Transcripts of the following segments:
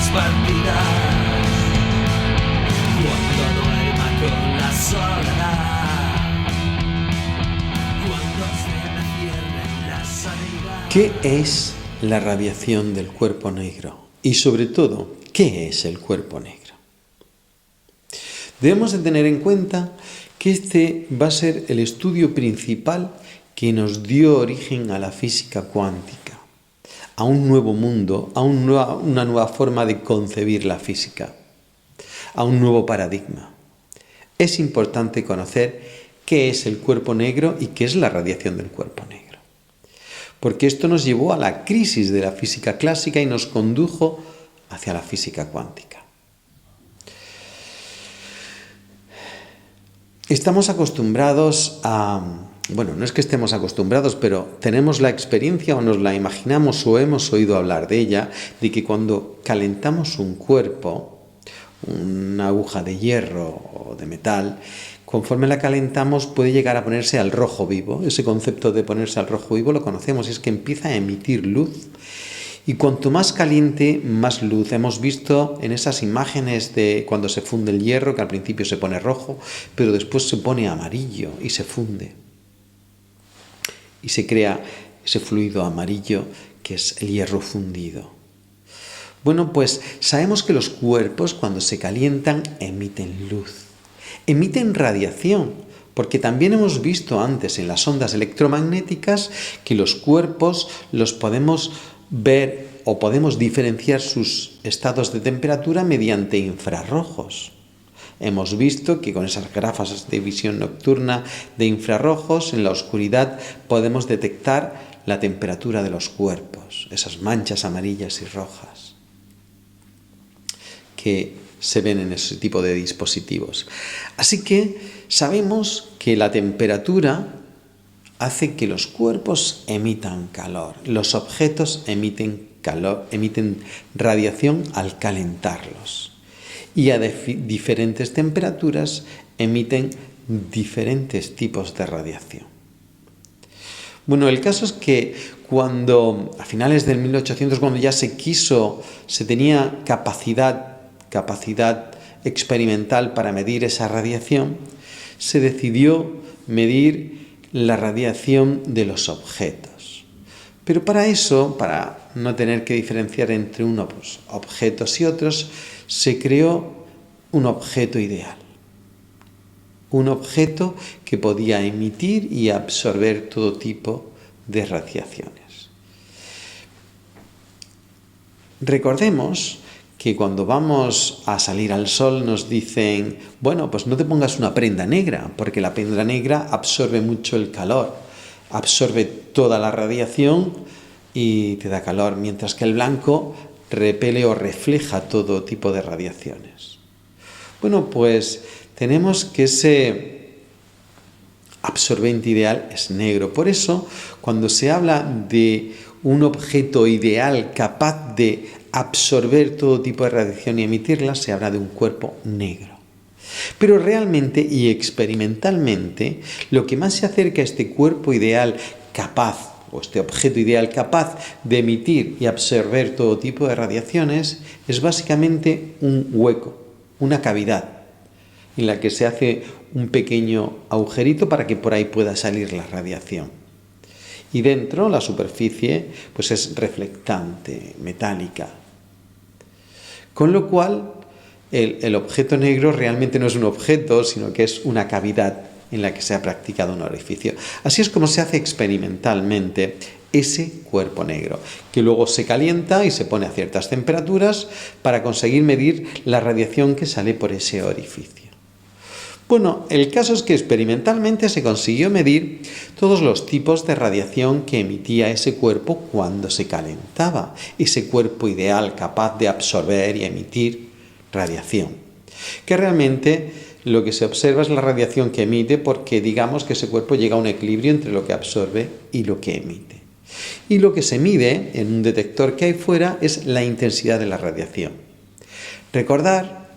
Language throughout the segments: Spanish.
expandirás cuando duerma con la soledad, cuando se me cierren las salidas. ¿Qué es la radiación del cuerpo negro? Y sobre todo, ¿qué es el cuerpo negro? Debemos de tener en cuenta que este va a ser el estudio principal que nos dio origen a la física cuántica, a un nuevo mundo, a una nueva forma de concebir la física, a un nuevo paradigma. Es importante conocer qué es el cuerpo negro y qué es la radiación del cuerpo negro, porque esto nos llevó a la crisis de la física clásica y nos condujo hacia la física cuántica. Estamos acostumbrados a... Bueno, no es que estemos acostumbrados, pero tenemos la experiencia o nos la imaginamos o hemos oído hablar de ella, de que cuando calentamos un cuerpo, una aguja de hierro o de metal, conforme la calentamos puede llegar a ponerse al rojo vivo. Ese concepto de ponerse al rojo vivo lo conocemos, es que empieza a emitir luz. Y cuanto más caliente, más luz. Hemos visto en esas imágenes de cuando se funde el hierro, que al principio se pone rojo, pero después se pone amarillo y se funde. Y se crea ese fluido amarillo que es el hierro fundido. Bueno, pues sabemos que los cuerpos cuando se calientan emiten luz, emiten radiación, porque también hemos visto antes en las ondas electromagnéticas que los cuerpos los podemos ver o podemos diferenciar sus estados de temperatura mediante infrarrojos. Hemos visto que con esas gafas de visión nocturna de infrarrojos, en la oscuridad podemos detectar la temperatura de los cuerpos, esas manchas amarillas y rojas que se ven en ese tipo de dispositivos. Así que sabemos que la temperatura hace que los cuerpos emitan calor. Los objetos emiten calor, emiten radiación al calentarlos. Y a diferentes temperaturas emiten diferentes tipos de radiación. Bueno, el caso es que cuando a finales del 1800, cuando ya se tenía capacidad experimental para medir esa radiación, se decidió medir la radiación de los objetos. Pero para eso, para no tener que diferenciar entre unos objetos y otros, se creó un objeto ideal. Un objeto que podía emitir y absorber todo tipo de radiaciones. Recordemos que cuando vamos a salir al sol nos dicen, bueno, pues no te pongas una prenda negra, porque la prenda negra absorbe mucho el calor, absorbe toda la radiación y te da calor, mientras que el blanco repele o refleja todo tipo de radiaciones. Bueno, pues tenemos que ese absorbente ideal es negro. Por eso, cuando se habla de un objeto ideal capaz de absorber todo tipo de radiación y emitirla, se habla de un cuerpo negro. Pero realmente y experimentalmente, lo que más se acerca a este cuerpo ideal capaz, o este objeto ideal capaz de emitir y absorber todo tipo de radiaciones, es básicamente un hueco, una cavidad, en la que se hace un pequeño agujerito para que por ahí pueda salir la radiación. Y dentro la superficie pues es reflectante, metálica. Con lo cual el objeto negro realmente no es un objeto, sino que es una cavidad en la que se ha practicado un orificio. Así es como se hace experimentalmente ese cuerpo negro, que luego se calienta y se pone a ciertas temperaturas para conseguir medir la radiación que sale por ese orificio. Bueno, el caso es que experimentalmente se consiguió medir todos los tipos de radiación que emitía ese cuerpo cuando se calentaba, ese cuerpo ideal capaz de absorber y emitir radiación, que realmente lo que se observa es la radiación que emite, porque digamos que ese cuerpo llega a un equilibrio entre lo que absorbe y lo que emite. Y lo que se mide en un detector que hay fuera es la intensidad de la radiación. Recordar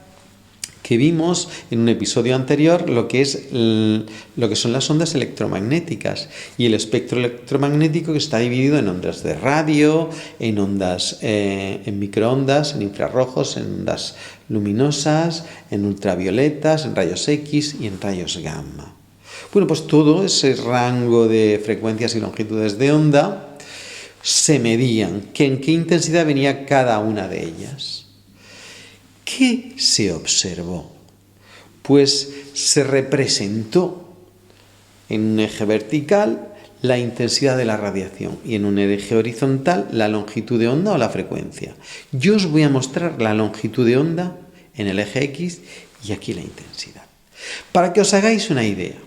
que vimos en un episodio anterior lo que son las ondas electromagnéticas y el espectro electromagnético, que está dividido en ondas de radio, en ondas en microondas, en infrarrojos, en ondas luminosas, en ultravioletas, en rayos X y en rayos gamma. Bueno, pues todo ese rango de frecuencias y longitudes de onda se medían, en qué intensidad venía cada una de ellas. ¿Qué se observó? Pues se representó en un eje vertical la intensidad de la radiación y en un eje horizontal la longitud de onda o la frecuencia. Yo os voy a mostrar la longitud de onda en el eje X y aquí la intensidad, para que os hagáis una idea.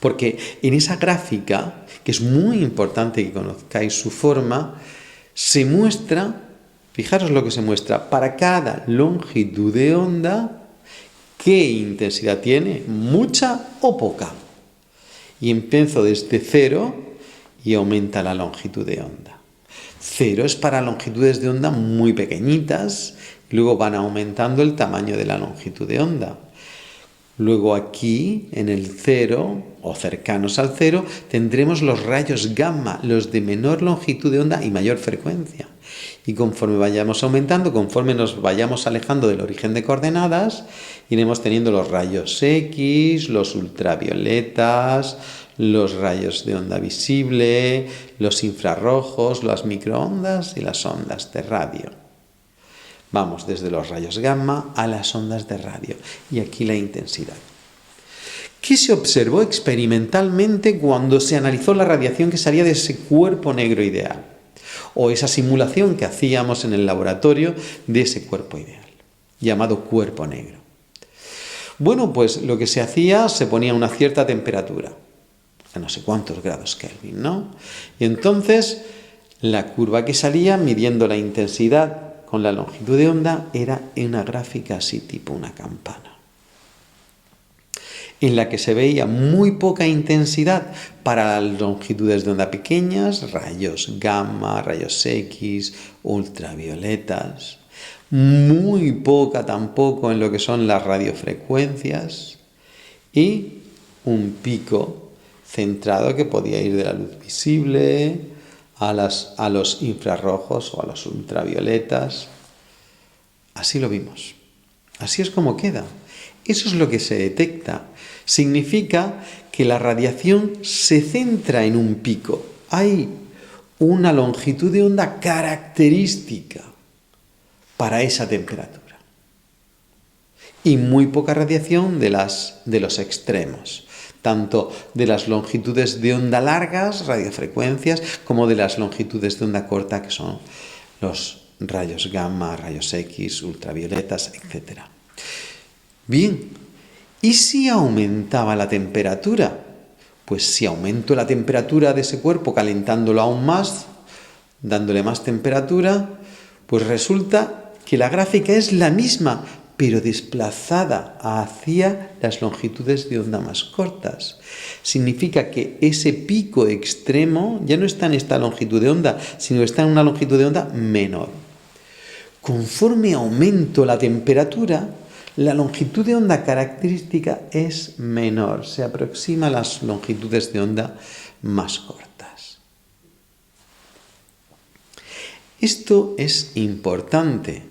Porque en esa gráfica, que es muy importante que conozcáis su forma, se muestra, fijaros lo que se muestra, para cada longitud de onda, qué intensidad tiene, mucha o poca. Y empiezo desde 0 y aumenta la longitud de onda. 0 es para longitudes de onda muy pequeñitas, y luego van aumentando el tamaño de la longitud de onda. Luego aquí, en el 0, o cercanos al 0, tendremos los rayos gamma, los de menor longitud de onda y mayor frecuencia. Y conforme vayamos aumentando, conforme nos vayamos alejando del origen de coordenadas, iremos teniendo los rayos X, los ultravioletas, los rayos de onda visible, los infrarrojos, las microondas y las ondas de radio. Vamos desde los rayos gamma a las ondas de radio. Y aquí la intensidad. ¿Qué se observó experimentalmente cuando se analizó la radiación que salía de ese cuerpo negro ideal? O esa simulación que hacíamos en el laboratorio de ese cuerpo ideal, llamado cuerpo negro. Bueno, pues lo que se hacía, se ponía una cierta temperatura, a no sé cuántos grados Kelvin, ¿no? Y entonces la curva que salía midiendo la intensidad con la longitud de onda era una gráfica así, tipo una campana, en la que se veía muy poca intensidad para las longitudes de onda pequeñas, rayos gamma, rayos X, ultravioletas, muy poca tampoco en lo que son las radiofrecuencias y un pico centrado que podía ir de la luz visible a los infrarrojos o a los ultravioletas. Así lo vimos. Así es como queda. Eso es lo que se detecta. Significa que la radiación se centra en un pico. Hay una longitud de onda característica para esa temperatura. Y muy poca radiación de los extremos, tanto de las longitudes de onda largas, radiofrecuencias, como de las longitudes de onda corta, que son los rayos gamma, rayos X, ultravioletas, etc. Bien, ¿y si aumentaba la temperatura? Pues si aumento la temperatura de ese cuerpo calentándolo aún más, dándole más temperatura, pues resulta que la gráfica es la misma, pero desplazada hacia las longitudes de onda más cortas. Significa que ese pico extremo ya no está en esta longitud de onda, sino está en una longitud de onda menor. Conforme aumento la temperatura, la longitud de onda característica es menor, se aproxima a las longitudes de onda más cortas. Esto es importante.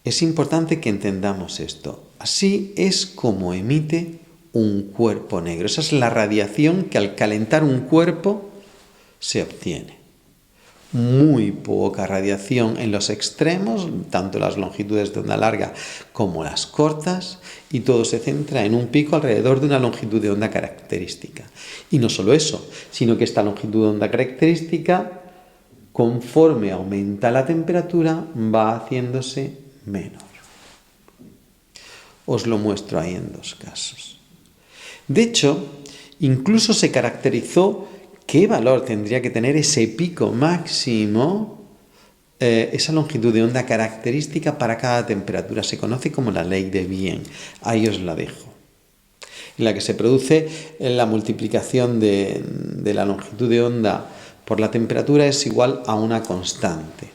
Es importante que entendamos esto. Así es como emite un cuerpo negro. Esa es la radiación que al calentar un cuerpo se obtiene. Muy poca radiación en los extremos, tanto las longitudes de onda larga como las cortas, y todo se centra en un pico alrededor de una longitud de onda característica. Y no solo eso, sino que esta longitud de onda característica, conforme aumenta la temperatura, va haciéndose menor. Os lo muestro ahí en dos casos. De hecho, incluso se caracterizó qué valor tendría que tener ese pico máximo, esa longitud de onda característica para cada temperatura. Se conoce como la ley de Wien. Ahí os la dejo. En la que se produce la multiplicación de la longitud de onda por la temperatura es igual a una constante.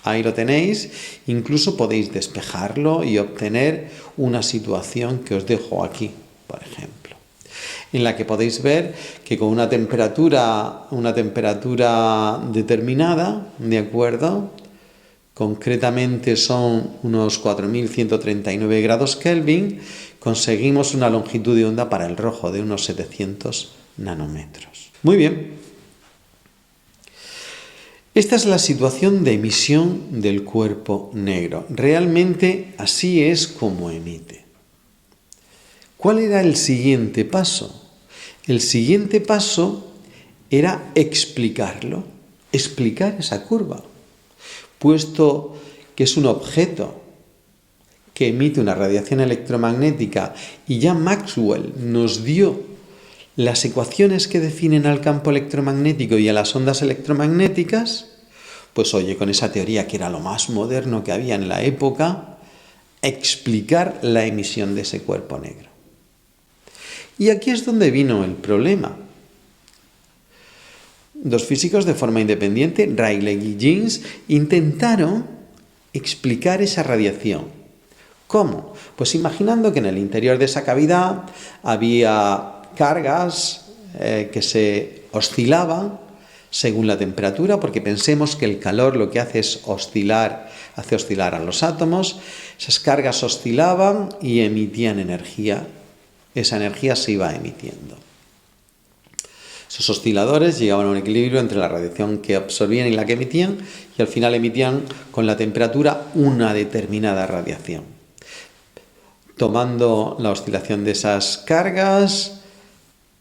Ahí lo tenéis, incluso podéis despejarlo y obtener una situación que os dejo aquí, por ejemplo, en la que podéis ver que con una temperatura determinada, ¿de acuerdo? Concretamente son unos 4139 grados Kelvin, conseguimos una longitud de onda para el rojo de unos 700 nanómetros. Muy bien. Esta es la situación de emisión del cuerpo negro. Realmente así es como emite. ¿Cuál era el siguiente paso? El siguiente paso era explicarlo, explicar esa curva, puesto que es un objeto que emite una radiación electromagnética y ya Maxwell nos dio las ecuaciones que definen al campo electromagnético y a las ondas electromagnéticas, pues oye, con esa teoría que era lo más moderno que había en la época, explicar la emisión de ese cuerpo negro. Y aquí es donde vino el problema. Dos físicos de forma independiente, Rayleigh y Jeans, intentaron explicar esa radiación. ¿Cómo? Pues imaginando que en el interior de esa cavidad había cargas que se oscilaban según la temperatura, porque pensemos que el calor lo que hace es hace oscilar a los átomos. Esas cargas oscilaban y emitían energía. Esa energía se iba emitiendo. Esos osciladores llegaban a un equilibrio entre la radiación que absorbían y la que emitían, y al final emitían con la temperatura una determinada radiación. Tomando la oscilación de esas cargas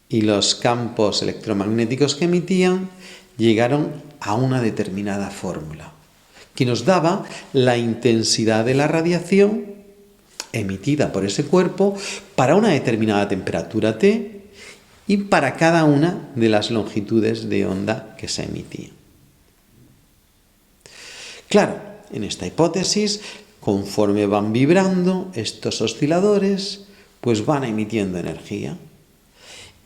y los campos electromagnéticos que emitían, llegaron a una determinada fórmula que nos daba la intensidad de la radiación emitida por ese cuerpo para una determinada temperatura T y para cada una de las longitudes de onda que se emitían. Claro, en esta hipótesis, conforme van vibrando estos osciladores, pues van emitiendo energía.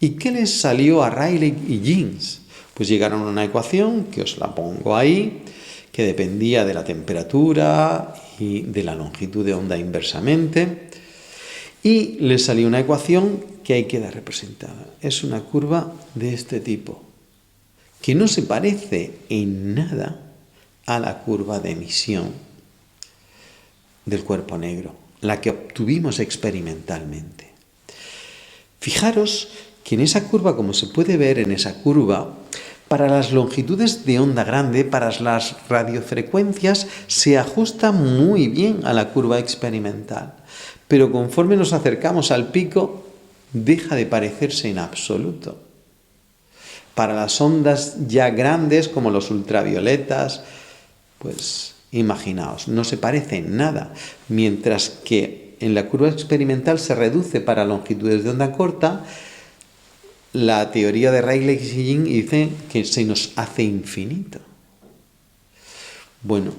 ¿Y qué les salió a Rayleigh y Jeans? Pues llegaron a una ecuación, que os la pongo ahí, que dependía de la temperatura y de la longitud de onda inversamente, y les salió una ecuación que ahí queda representada. Es una curva de este tipo, que no se parece en nada a la curva de emisión del cuerpo negro, la que obtuvimos experimentalmente. Fijaros que en esa curva, como se puede ver en esa curva, para las longitudes de onda grande, para las radiofrecuencias, se ajusta muy bien a la curva experimental. Pero conforme nos acercamos al pico, deja de parecerse en absoluto. Para las ondas ya grandes, como los ultravioletas, pues imaginaos, no se parece en nada. Mientras que en la curva experimental se reduce para longitudes de onda corta, la teoría de Rayleigh y Jeans dice que se nos hace infinito. Bueno,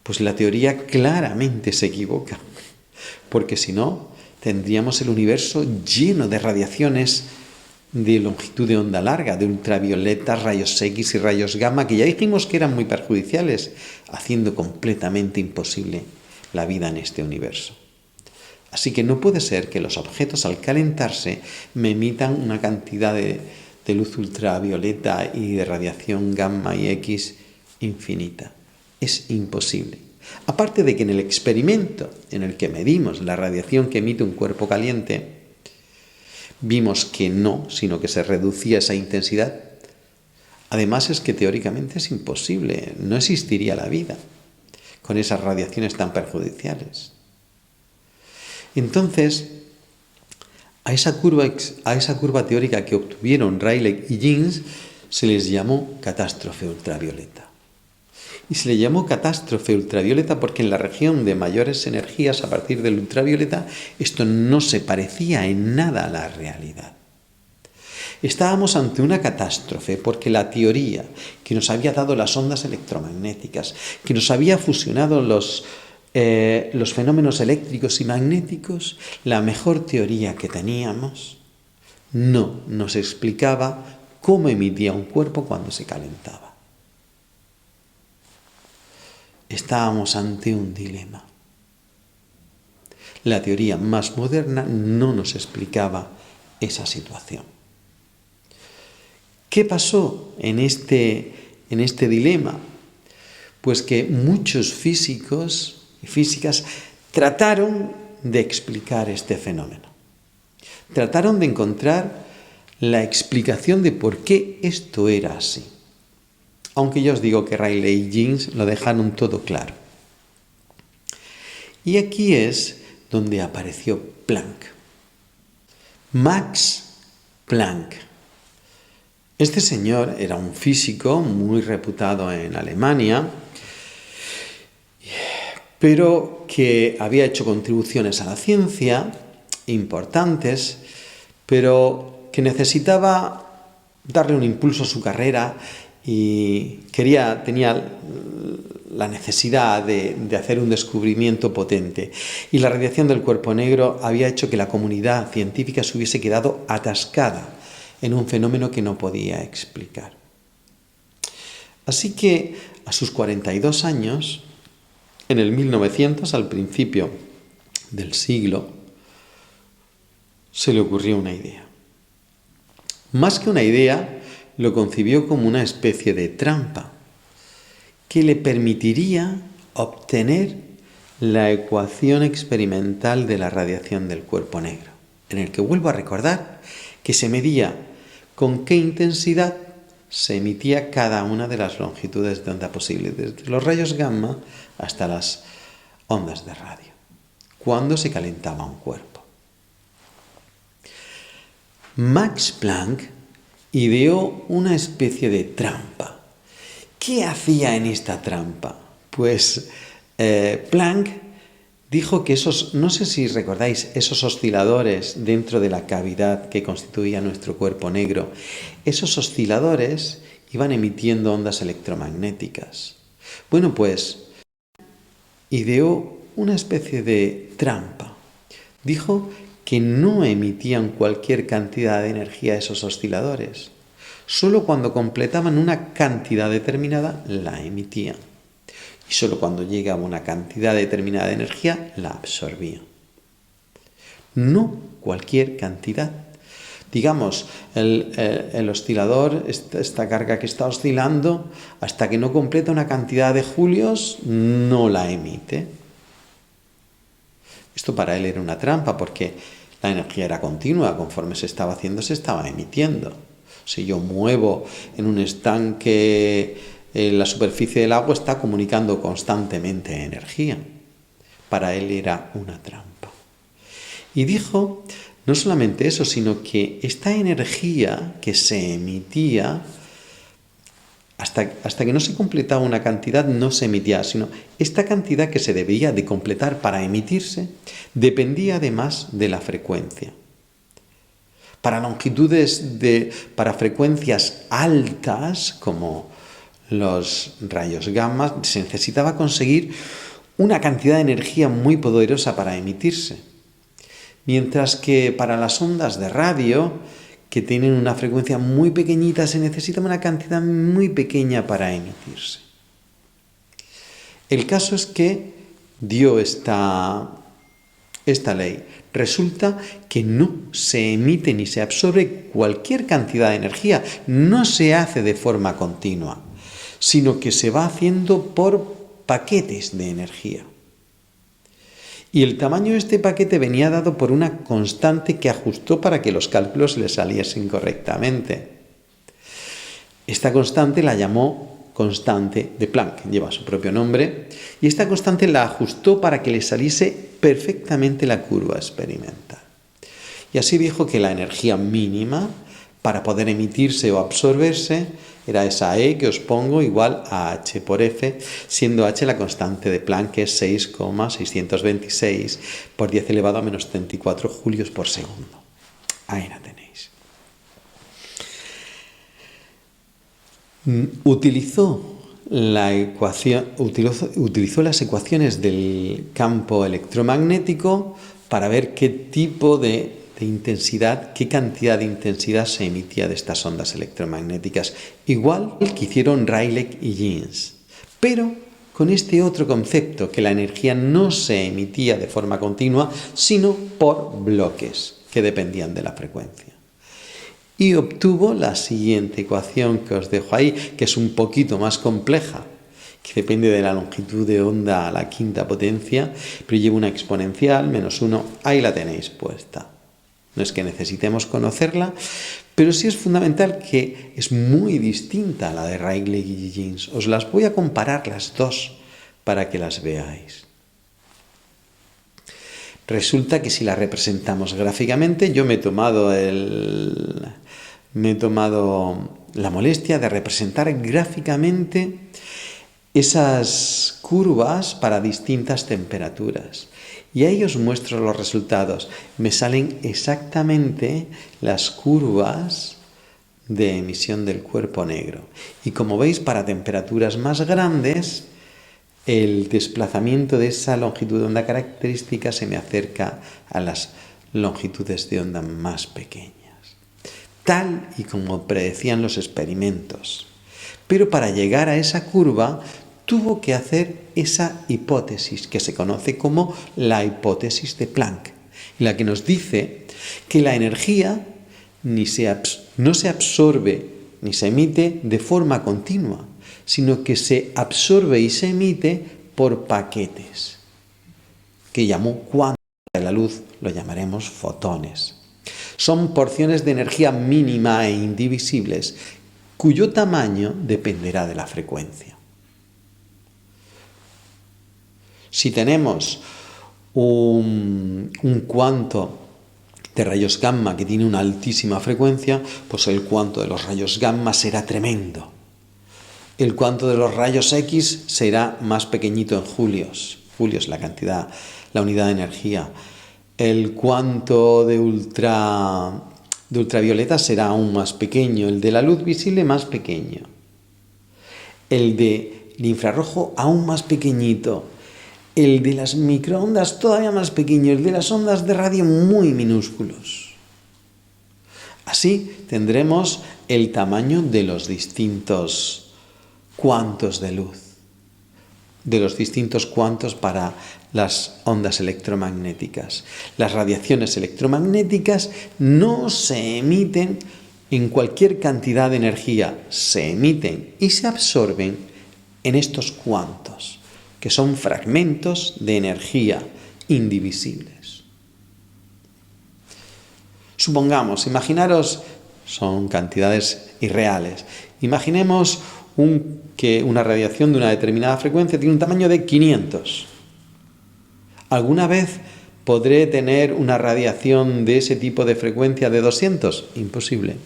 pues la teoría claramente se equivoca, porque si no, tendríamos el universo lleno de radiaciones de longitud de onda larga, de ultravioletas, rayos X y rayos gamma, que ya dijimos que eran muy perjudiciales, haciendo completamente imposible la vida en este universo. Así que no puede ser que los objetos al calentarse me emitan una cantidad de luz ultravioleta y de radiación gamma y X infinita. Es imposible. Aparte de que en el experimento en el que medimos la radiación que emite un cuerpo caliente, vimos que no, sino que se reducía esa intensidad. Además es que teóricamente es imposible, no existiría la vida con esas radiaciones tan perjudiciales. Entonces, a esa curva teórica que obtuvieron Rayleigh y Jeans se les llamó catástrofe ultravioleta. Y se le llamó catástrofe ultravioleta porque en la región de mayores energías a partir del ultravioleta esto no se parecía en nada a la realidad. Estábamos ante una catástrofe porque la teoría que nos había dado las ondas electromagnéticas, que nos había fusionado los fenómenos eléctricos y magnéticos, la mejor teoría que teníamos, no nos explicaba cómo emitía un cuerpo cuando se calentaba. estábamos ante un dilema. La teoría más moderna no nos explicaba esa situación. ¿Qué pasó en este dilema? Pues que muchos físicos y físicas trataron de explicar este fenómeno. Trataron de encontrar la explicación de por qué esto era así. Aunque yo os digo que Rayleigh y Jeans lo dejaron todo claro. Y aquí es donde apareció Planck. Max Planck. Este señor era un físico muy reputado en Alemania, pero que había hecho contribuciones a la ciencia importantes, pero que necesitaba darle un impulso a su carrera y tenía la necesidad de hacer un descubrimiento potente. Y la radiación del cuerpo negro había hecho que la comunidad científica se hubiese quedado atascada en un fenómeno que no podía explicar. Así que a sus 42 años, en el 1900, al principio del siglo, se le ocurrió una idea. Más que una idea, lo concibió como una especie de trampa que le permitiría obtener la ecuación experimental de la radiación del cuerpo negro, en el que vuelvo a recordar que se medía con qué intensidad se emitía cada una de las longitudes de onda posibles, desde los rayos gamma hasta las ondas de radio, cuando se calentaba un cuerpo. Max Planck ideó una especie de trampa. ¿Qué hacía en esta trampa? Pues Planck dijo que no sé si recordáis, esos osciladores dentro de la cavidad que constituía nuestro cuerpo negro, esos osciladores iban emitiendo ondas electromagnéticas. Bueno, pues ideó una especie de trampa. Dijo que no emitían cualquier cantidad de energía esos osciladores. Solo cuando completaban una cantidad determinada la emitían. Y solo cuando llegaba una cantidad determinada de energía la absorbían. No cualquier cantidad. Digamos, el oscilador, esta carga que está oscilando, hasta que no completa una cantidad de julios, no la emite. Esto para él era una trampa porque la energía era continua, conforme se estaba haciendo se estaba emitiendo. Si yo muevo en un estanque la superficie del agua, está comunicando constantemente energía. Para él era una trampa. Y dijo no solamente eso, sino que esta energía que se emitía, hasta que no se completaba una cantidad, no se emitía, sino esta cantidad que se debía de completar para emitirse, dependía además de la frecuencia. Para para frecuencias altas, como los rayos gamma, se necesitaba conseguir una cantidad de energía muy poderosa para emitirse. Mientras que para las ondas de radio, que tienen una frecuencia muy pequeñita, se necesita una cantidad muy pequeña para emitirse. El caso es que dio esta ley. Resulta que no se emite ni se absorbe cualquier cantidad de energía, no se hace de forma continua, sino que se va haciendo por paquetes de energía. Y el tamaño de este paquete venía dado por una constante que ajustó para que los cálculos le saliesen correctamente. Esta constante la llamó constante de Planck, lleva su propio nombre, y esta constante la ajustó para que le saliese perfectamente la curva experimental. Y así dijo que la energía mínima para poder emitirse o absorberse era esa E que os pongo igual a H por F, siendo H la constante de Planck, que es 6,626 por 10 elevado a menos 34 julios por segundo. Ahí la tenéis. Utilizó las ecuaciones del campo electromagnético para ver qué tipo de intensidad, qué cantidad de intensidad se emitía de estas ondas electromagnéticas, igual que hicieron Rayleigh y Jeans, pero con este otro concepto, que la energía no se emitía de forma continua, sino por bloques que dependían de la frecuencia. Y obtuvo la siguiente ecuación que os dejo ahí, que es un poquito más compleja, que depende de la longitud de onda a la quinta potencia, pero lleva una exponencial, -1, ahí la tenéis puesta. No es que necesitemos conocerla, pero sí es fundamental que es muy distinta a la de Rayleigh y Jeans. Os las voy a comparar las dos para que las veáis. Resulta que si la representamos gráficamente, yo me he tomado la molestia de representar gráficamente esas curvas para distintas temperaturas. Y ahí os muestro los resultados. Me salen exactamente las curvas de emisión del cuerpo negro. Y como veis, para temperaturas más grandes, el desplazamiento de esa longitud de onda característica se me acerca a las longitudes de onda más pequeñas, tal y como predecían los experimentos. Pero para llegar a esa curva tuvo que hacer esa hipótesis que se conoce como la hipótesis de Planck, la que nos dice que la energía no se absorbe ni se emite de forma continua, sino que se absorbe y se emite por paquetes, que llamó cuantos de la luz, lo llamaremos fotones. Son porciones de energía mínima e indivisibles, cuyo tamaño dependerá de la frecuencia. Si tenemos un cuanto de rayos gamma que tiene una altísima frecuencia, pues el cuanto de los rayos gamma será tremendo. El cuanto de los rayos X será más pequeñito en julios. Julios, la cantidad, la unidad de energía. El cuanto de ultravioleta será aún más pequeño. El de la luz visible más pequeño. El de infrarrojo aún más pequeñito. El de las microondas todavía más pequeño, el de las ondas de radio muy minúsculos. Así tendremos el tamaño de los distintos cuantos de luz, de los distintos cuantos para las ondas electromagnéticas. Las radiaciones electromagnéticas no se emiten en cualquier cantidad de energía, se emiten y se absorben en estos cuantos, que son fragmentos de energía indivisibles. Supongamos, imaginaros, son cantidades irreales, imaginemos que una radiación de una determinada frecuencia tiene un tamaño de 500. ¿Alguna vez podré tener una radiación de ese tipo de frecuencia de 200? Imposible.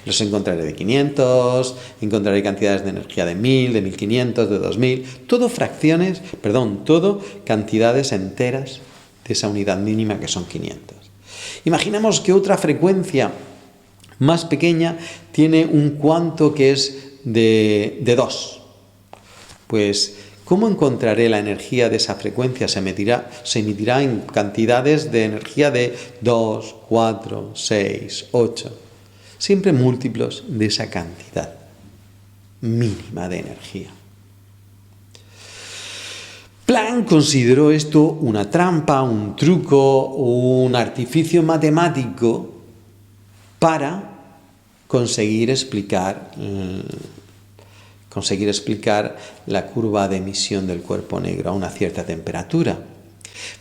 Los encontraré de 500, encontraré cantidades de energía de 1000, de 1500, de 2000, todo cantidades enteras de esa unidad mínima que son 500. Imaginemos que otra frecuencia más pequeña tiene un cuanto que es de 2. Pues, ¿cómo encontraré la energía de esa frecuencia? Se emitirá en cantidades de energía de 2, 4, 6, 8. Siempre múltiplos de esa cantidad mínima de energía. Planck consideró esto una trampa, un truco, un artificio matemático para conseguir explicar la curva de emisión del cuerpo negro a una cierta temperatura.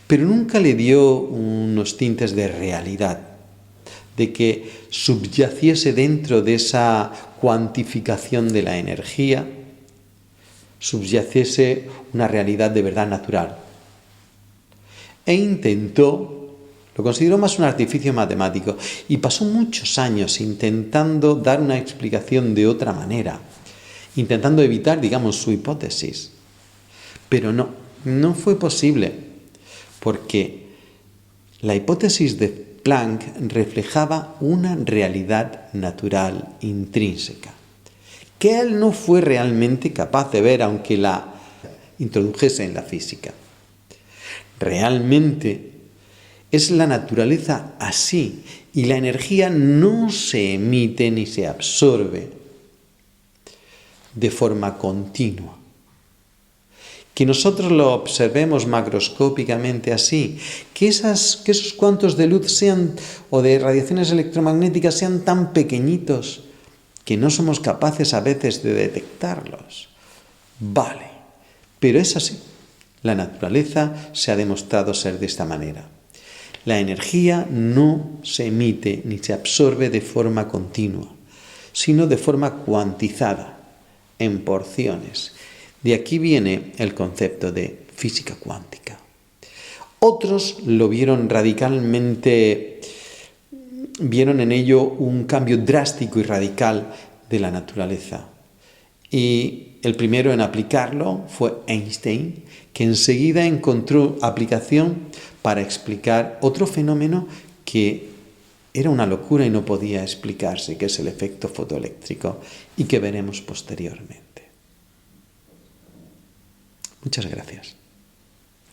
Pero nunca le dio unos tintes de realidad, de que subyaciese dentro de esa cuantificación de la energía, subyaciese una realidad de verdad natural. Lo consideró más un artificio matemático y pasó muchos años intentando dar una explicación de otra manera, intentando evitar, su hipótesis. Pero no fue posible, porque la hipótesis de Planck reflejaba una realidad natural intrínseca, que él no fue realmente capaz de ver, aunque la introdujese en la física. Realmente es la naturaleza así, y la energía no se emite ni se absorbe de forma continua, Que nosotros lo observemos macroscópicamente así, que esos cuantos de luz sean, o de radiaciones electromagnéticas sean tan pequeñitos que no somos capaces a veces de detectarlos. Vale, pero es así. La naturaleza se ha demostrado ser de esta manera. La energía no se emite ni se absorbe de forma continua, sino de forma cuantizada, en porciones. De aquí viene el concepto de física cuántica. Otros lo vieron radicalmente, vieron en ello un cambio drástico y radical de la naturaleza. Y el primero en aplicarlo fue Einstein, que enseguida encontró aplicación para explicar otro fenómeno que era una locura y no podía explicarse, que es el efecto fotoeléctrico, y que veremos posteriormente. Muchas gracias.